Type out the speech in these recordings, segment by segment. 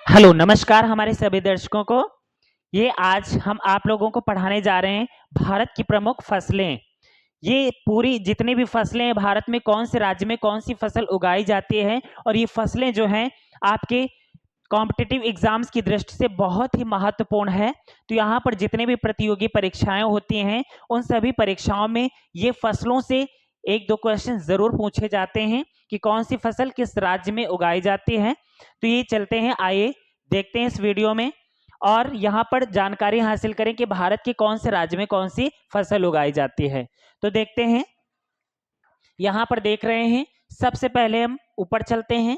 Hello, नमस्कार हमारे सभी दर्शकों को। ये आज हम आप लोगों को पढ़ाने जा रहे हैं भारत की प्रमुख फसलें। ये पूरी जितनी भी फसलें हैं भारत में कौन से राज्य में कौन सी फसल उगाई जाती है और ये फसलें जो हैं आपके कॉम्पिटिटिव एग्जाम्स की दृष्टि से बहुत ही महत्वपूर्ण है। तो यहाँ पर जितने भी प्रतियोगी परीक्षाएं होती हैं उन सभी परीक्षाओं में ये फसलों से एक दो क्वेश्चन जरूर पूछे जाते हैं कि कौन सी फसल किस राज्य में उगाई जाती है। तो ये चलते हैं, आइए देखते हैं इस वीडियो में और यहाँ पर जानकारी हासिल करें कि भारत के कौन से राज्य में कौन सी फसल उगाई जाती है। तो देखते हैं, यहाँ पर देख रहे हैं। सबसे पहले हम ऊपर चलते हैं।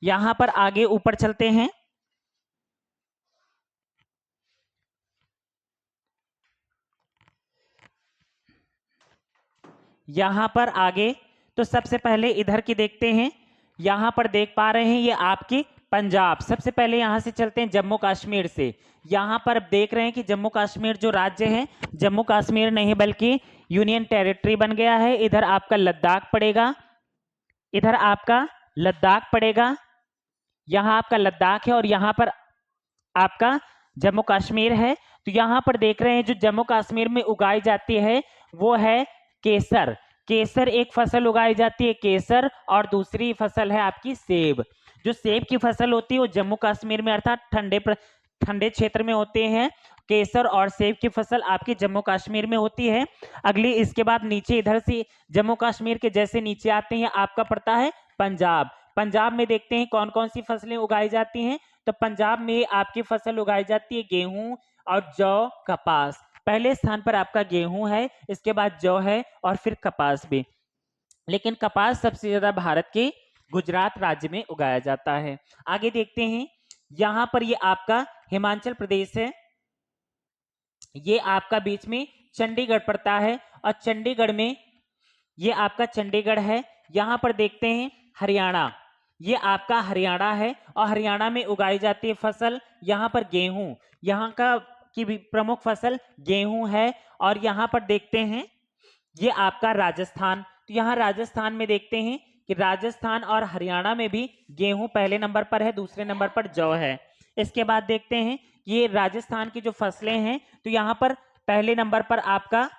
यहाँ पर आगे ऊपर चलते हैं। यहाँ पर आगे तो सबसे पहले इधर की देखते हैं। यहाँ पर देख पा रहे हैं ये आपकी पंजाब। सबसे पहले यहाँ से चलते हैं जम्मू कश्मीर से। यहाँ पर देख रहे हैं कि जम्मू कश्मीर जो राज्य है, जम्मू कश्मीर नहीं बल्कि यूनियन टेरिटरी बन गया है। इधर आपका लद्दाख पड़ेगा, इधर आपका लद्दाख पड़ेगा, यहाँ आपका लद्दाख है और यहाँ पर आपका जम्मू कश्मीर है। तो यहाँ पर देख रहे हैं जो जम्मू कश्मीर में उगाई जाती है वो है केसर। केसर एक फसल उगाई जाती है, केसर, और दूसरी फसल है आपकी सेब। जो सेब की फसल होती है वो जम्मू कश्मीर में अर्थात ठंडे क्षेत्र में होते हैं। केसर और सेब की फसल आपके जम्मू कश्मीर में होती है। अगली इसके बाद नीचे इधर से जम्मू कश्मीर के जैसे नीचे आते हैं आपका पड़ता है पंजाब। पंजाब में देखते हैं कौन कौन सी फसलें उगाई जाती हैं। तो पंजाब में आपकी फसल उगाई जाती है गेहूं और जौ, कपास। पहले स्थान पर आपका गेहूं है, इसके बाद जौ है और फिर कपास भी। लेकिन कपास सबसे ज्यादा भारत के गुजरात राज्य में उगाया जाता है। आगे देखते हैं, यहां पर ये आपका हिमाचल प्रदेश है। ये आपका बीच में चंडीगढ़ पड़ता है और चंडीगढ़ में ये आपका चंडीगढ़ है। यहां पर देखते हैं हरियाणा, ये आपका हरियाणा है और हरियाणा में उगाई जाती है फसल यहाँ पर गेहूं। यहाँ का की भी प्रमुख फसल गेहूं है। और यहाँ पर देखते हैं ये आपका राजस्थान। तो यहाँ राजस्थान में देखते हैं कि राजस्थान और हरियाणा में भी गेहूं पहले नंबर पर है, दूसरे नंबर पर जौ है। इसके बाद देखते हैं ये राजस्थान की जो फसलें हैं तो यहाँ पर पहले नंबर पर आपका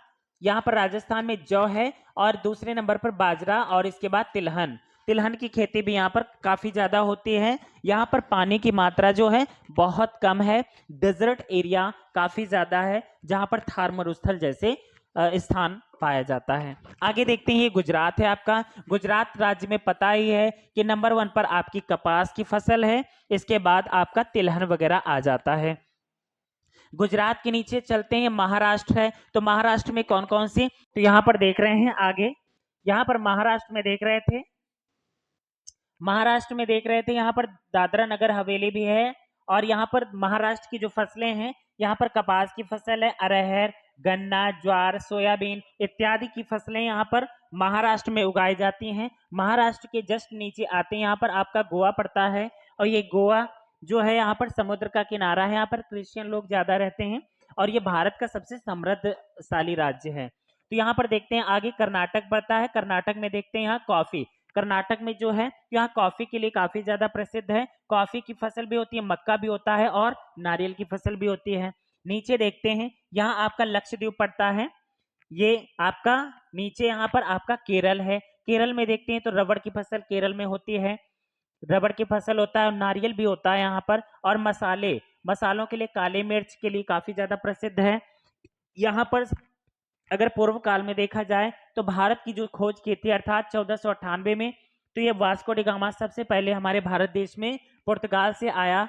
यहाँ पर राजस्थान में जौ है और दूसरे नंबर पर बाजरा और इसके बाद तिलहन। तिलहन की खेती भी यहाँ पर काफी ज्यादा होती है। यहाँ पर पानी की मात्रा जो है बहुत कम है, डेजर्ट एरिया काफी ज्यादा है जहाँ पर थार मरुस्थल जैसे स्थान पाया जाता है। आगे देखते हैं ये गुजरात है आपका। गुजरात राज्य में पता ही है कि नंबर 1 पर आपकी कपास की फसल है, इसके बाद आपका तिलहन वगैरह आ जाता है। गुजरात के नीचे चलते हैं, महाराष्ट्र है। तो महाराष्ट्र में कौन कौन सी, तो यहाँ पर देख रहे हैं आगे, यहाँ पर महाराष्ट्र में देख रहे थे, महाराष्ट्र में देख रहे थे यहाँ पर दादरा नगर हवेली भी है। और यहाँ पर महाराष्ट्र की जो फसलें हैं, यहाँ पर कपास की फसल है, अरहर, गन्ना, ज्वार, सोयाबीन इत्यादि की फसलें यहाँ पर महाराष्ट्र में उगाई जाती हैं। महाराष्ट्र के जस्ट नीचे आते हैं, यहाँ पर आपका गोवा पड़ता है और ये गोवा जो है यहाँ पर समुद्र का किनारा है, यहाँ पर क्रिश्चियन लोग ज्यादा रहते हैं और ये भारत का सबसे समृद्धशाली राज्य है। तो यहाँ पर देखते हैं आगे कर्नाटक पड़ता है। कर्नाटक में देखते हैं यहाँ कॉफी। कर्नाटक में जो है यहाँ कॉफी के लिए काफी ज्यादा प्रसिद्ध है। कॉफी की फसल भी होती है, मक्का भी होता है और नारियल की फसल भी होती है। नीचे देखते हैं यहाँ आपका लक्षद्वीप पड़ता है। ये आपका नीचे यहाँ पर आपका केरल है। केरल में देखते हैं तो रबड़ की फसल केरल में होती है, रबड़ की फसल होता है और नारियल भी होता है यहाँ पर। और मसाले, मसालों के लिए काले मिर्च के लिए काफी ज्यादा प्रसिद्ध है यहाँ पर। अगर पूर्व काल में देखा जाए तो भारत की जो खोज की थी अर्थात 1498 में, तो ये वास्को डी गामा सबसे पहले हमारे भारत देश में पुर्तगाल से आया।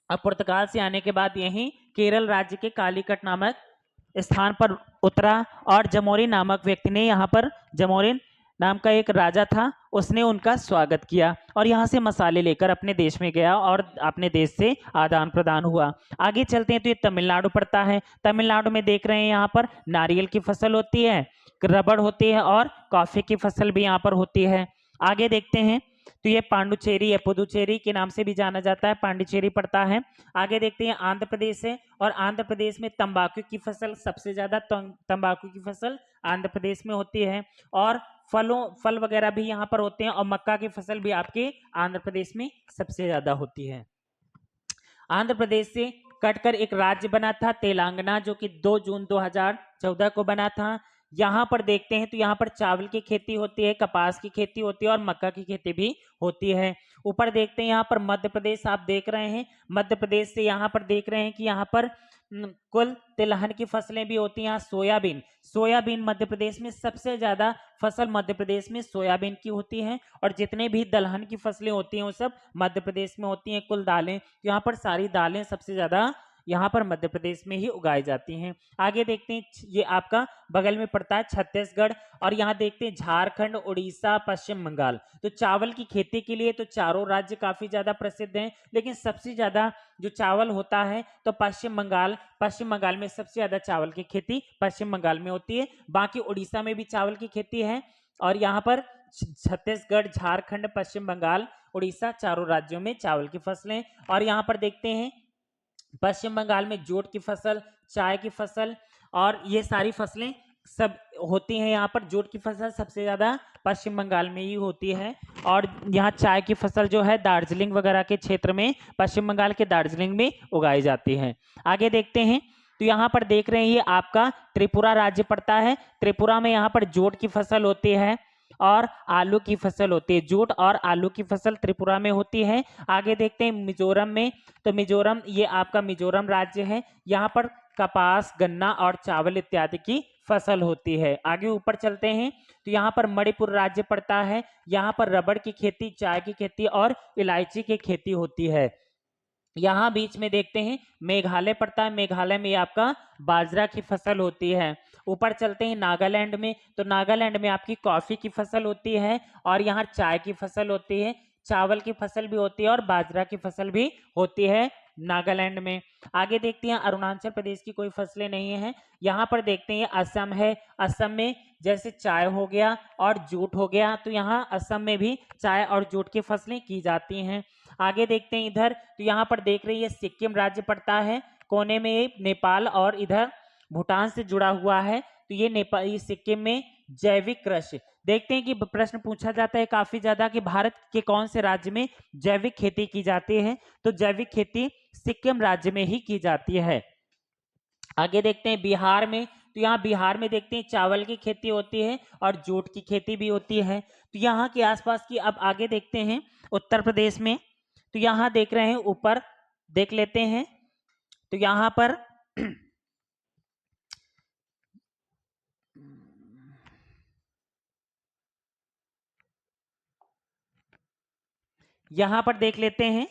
और पुर्तगाल से आने के बाद यहीं केरल राज्य के कालीकट नामक स्थान पर उतरा और जमोरिन नामक व्यक्ति ने यहाँ पर, जमोरिन नाम का एक राजा था, उसने उनका स्वागत किया और यहाँ से मसाले लेकर अपने देश में गया और अपने देश से आदान प्रदान हुआ। आगे चलते हैं तो ये तमिलनाडु पड़ता है। तमिलनाडु में देख रहे हैं यहाँ पर नारियल की फसल होती है, रबड़ होती है और कॉफी की फसल भी यहाँ पर होती है। आगे देखते हैं तो ये पांडुचेरी या पुदुचेरी के नाम से भी जाना जाता है, पांडिचेरी पड़ता है। आगे देखते हैं आंध्र प्रदेश है और आंध्र प्रदेश में तंबाकू की फसल सबसे ज्यादा, तंबाकू की फसल आंध्र प्रदेश में होती है। और फल वगैरह भी यहाँ पर होते हैं, और मक्का की फसल भी आपके आंध्र प्रदेश में सबसे ज्यादा होती है। आंध्र प्रदेश से कटकर एक राज्य बना था तेलंगाना, जो कि 2 जून 2014 को बना था। यहाँ पर देखते हैं तो यहाँ पर चावल की खेती होती है, कपास की खेती होती है और मक्का की खेती भी होती है। ऊपर देखते हैं यहाँ पर मध्य प्रदेश आप देख रहे हैं, मध्य प्रदेश से यहाँ पर देख रहे हैं कि यहाँ पर कुल तिलहन की फसलें भी होती हैं। यहाँ सोयाबीन, सोयाबीन मध्य प्रदेश में सबसे ज्यादा फसल मध्य प्रदेश में सोयाबीन की होती है, और जितने भी दलहन की फसलें होती हैं वो सब मध्य प्रदेश में होती हैं। कुल दालें, यहाँ पर सारी दालें सबसे ज्यादा यहाँ पर मध्य प्रदेश में ही उगाई जाती हैं। आगे देखते हैं, ये आपका बगल में पड़ता है छत्तीसगढ़, और यहाँ देखते हैं झारखंड, उड़ीसा, पश्चिम बंगाल। तो चावल की खेती के लिए तो चारों राज्य काफी ज्यादा प्रसिद्ध हैं, लेकिन सबसे ज्यादा जो चावल होता है तो पश्चिम बंगाल में सबसे ज्यादा चावल की खेती पश्चिम बंगाल में होती है। बाकी उड़ीसा में भी चावल की खेती है, और यहाँ पर छत्तीसगढ़, झारखंड, पश्चिम बंगाल, उड़ीसा चारों राज्यों में चावल की फसलें। और यहाँ पर देखते हैं पश्चिम बंगाल में जूट की फसल, चाय की फसल, और ये सारी फसलें सब होती हैं। यहाँ पर जूट की फसल सबसे ज्यादा पश्चिम बंगाल में ही होती है, और यहाँ चाय की फसल जो है दार्जिलिंग वगैरह के क्षेत्र में, पश्चिम बंगाल के दार्जिलिंग में उगाई जाती है। आगे देखते हैं तो यहाँ पर देख रहे हैं ये आपका त्रिपुरा राज्य पड़ता है। त्रिपुरा में यहाँ पर जूट की फसल होती है और आलू की फसल होती है। जूट और आलू की फसल त्रिपुरा में होती है। आगे देखते हैं मिजोरम में, तो मिजोरम ये आपका मिजोरम राज्य है। यहाँ पर कपास, गन्ना और चावल इत्यादि की फसल होती है। आगे ऊपर चलते हैं तो यहाँ पर मणिपुर राज्य पड़ता है। यहाँ पर रबड़ की खेती, चाय की खेती और इलायची की खेती होती है। यहाँ बीच में देखते हैं मेघालय पड़ता है। मेघालय में आपका बाजरा की फसल होती है। ऊपर चलते हैं नागालैंड में, तो नागालैंड में आपकी कॉफी की फसल होती है, और यहाँ चाय की फसल होती है, चावल की फसल भी होती है और बाजरा की फसल भी होती है नागालैंड में। आगे देखते हैं अरुणाचल प्रदेश की कोई फसलें नहीं है। यहाँ पर देखते हैं असम है। असम में जैसे चाय हो गया और जूट हो गया, तो यहाँ असम में भी चाय और जूट की फसलें की जाती हैं। आगे देखते हैं इधर, तो यहाँ पर देख रही है सिक्किम राज्य पड़ता है। कोने में नेपाल और इधर भूटान से जुड़ा हुआ है। तो ये नेपाल, ये सिक्किम में जैविक कृषि। देखते हैं कि प्रश्न पूछा जाता है काफी ज्यादा कि भारत के कौन से राज्य में जैविक खेती की जाती है, तो जैविक खेती सिक्किम राज्य में ही की जाती है। आगे देखते हैं बिहार में, तो यहाँ बिहार में देखते हैं चावल की खेती होती है और जूट की खेती भी होती है। तो यहाँ के आसपास की, अब आगे देखते हैं उत्तर प्रदेश में, तो यहाँ देख रहे हैं ऊपर देख लेते हैं, तो यहाँ पर यहां पर देख लेते हैं,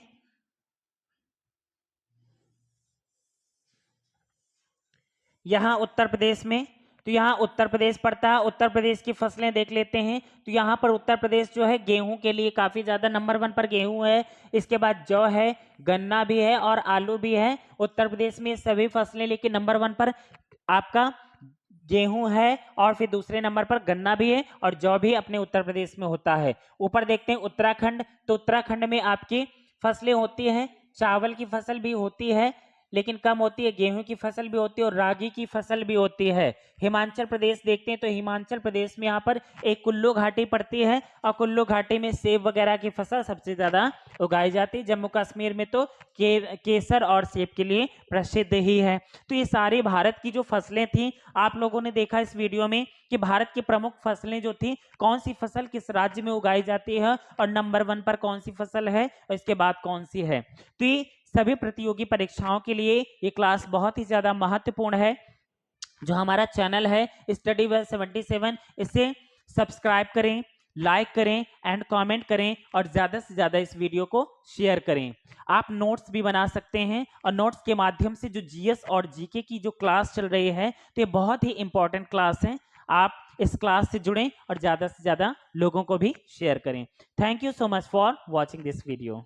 यहां उत्तर प्रदेश में, तो यहाँ उत्तर प्रदेश पड़ता है। उत्तर प्रदेश की फसलें देख लेते हैं, तो यहाँ पर उत्तर प्रदेश जो है गेहूं के लिए काफी ज्यादा नंबर 1 पर गेहूं है। इसके बाद जौ है, गन्ना भी है और आलू भी है उत्तर प्रदेश में सभी फसलें, लेकिन नंबर 1 पर आपका गेहूं है, और फिर दूसरे नंबर पर गन्ना भी है और जौ भी अपने उत्तर प्रदेश में होता है। ऊपर देखते हैं उत्तराखंड, तो उत्तराखंड में आपकी फसलें होती हैं, चावल की फसल भी होती है लेकिन कम होती है, गेहूं की फसल भी होती है और रागी की फसल भी होती है। हिमाचल प्रदेश देखते हैं, तो हिमाचल प्रदेश में यहाँ पर एक कुल्लू घाटी पड़ती है, और कुल्लू घाटी में सेब वगैरह की फसल सबसे ज्यादा उगाई जाती है। जम्मू कश्मीर में तो केसर और सेब के लिए प्रसिद्ध ही है। तो ये सारी भारत की जो फसलें थी, आप लोगों ने देखा इस वीडियो में कि भारत की प्रमुख फसलें जो थी, कौन सी फसल किस राज्य में उगाई जाती है और नंबर 1 पर कौन सी फसल है और इसके बाद कौन सी है। तो ये सभी प्रतियोगी परीक्षाओं के लिए ये क्लास बहुत ही ज्यादा महत्वपूर्ण है। जो हमारा चैनल है स्टडी वेल 77, इसे सब्सक्राइब करें, लाइक करें एंड कमेंट करें, और ज्यादा से ज्यादा इस वीडियो को शेयर करें। आप नोट्स भी बना सकते हैं, और नोट्स के माध्यम से जो जीएस और जीके की जो क्लास चल रही है, तो ये बहुत ही इंपॉर्टेंट क्लास है। आप इस क्लास से जुड़ें और ज्यादा से ज्यादा लोगों को भी शेयर करें। Thank you so much for watching this video.